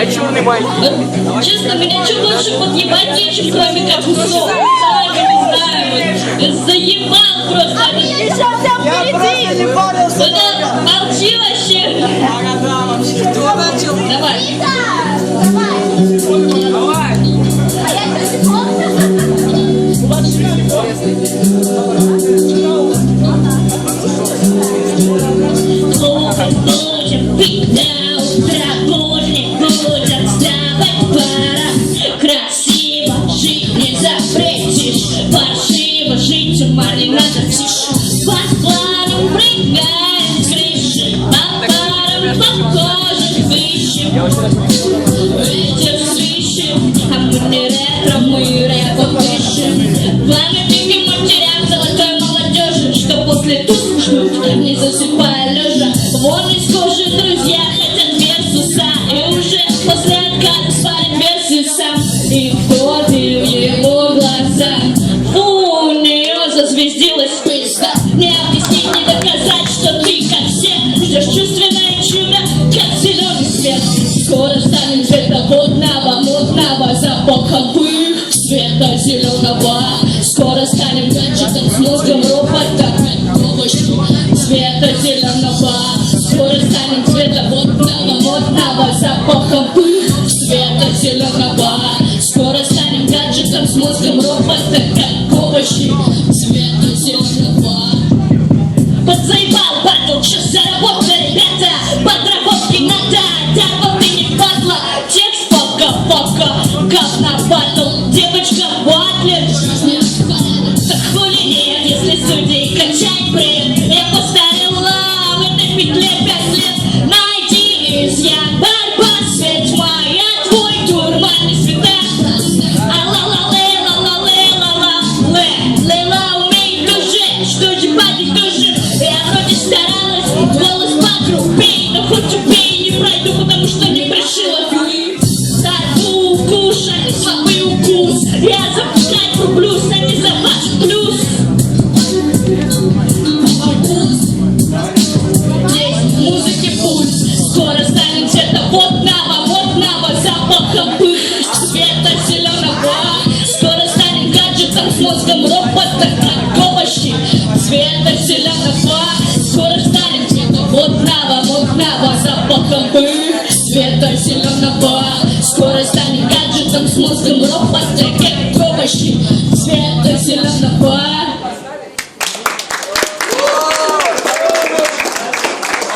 Дай черный майки. Честно, меня что больше подъебать нечем, кроме как усов. Сами не знаю. Заебал просто. Это молчи вообще. Давай. Будем пить до утра, будем вставать пора. Красиво жить не запретишь, паршиво жить ума не надо тише. Под планом прыгаем с крыши, по парам похожих выше. Ветер свищет, а мы не ретро, мы рэпом пишем. Памятники матерям золотой молодежи, что после туз ждут, не засыпая лежа. Вон из кожи друзья хотят версуса, и уже после отказа спалит версусом. И входит в его глаза. Фу, у нее зазвездилась пизда. Не объяснить, не доказать, что ты как все ждешь чувственное чудо, как зеленый свет. Скоро станем цвета водного, мутного, запахом пыль света зеленого. Скоро станем гаджетом с мозгом робота, как овощи цвета зеленого. Скоро станем цвета водного, мутного, запахом пыль света зеленого. Скоро станем гаджетом с мозгом робота, как овощи цвета зеленого. Подзаебал батл, сейчас заработка, ребята. Подработки надо, да вот и не падла. Текст фока, говна батл. Девочка батлер, так хули нет, если судей качать бред. Я постарела в этой петле 5 лет. Найди изъян, борьба, свет моя, твой дурман и света. Лейла умеет тоже, что же падать тоже. Я вроде старалась, голос подрубей, но хоть убей, не пройду, потому что не пришила хуй. Сорву, кушай, слабый укус. Я запускать рублюсь, а не за ваш плюс. Есть в музыке пульс. Скоро станем цвета водного, запахом пыль цвета зеленого. Скоро станем гаджетом с мозгом робота, как овощи цвета зеленого. Скоро станем цвета водного, запахом пыль цвета зеленого. Скоро станем гаджетом с мозгом робота, как овощи цвета зеленого.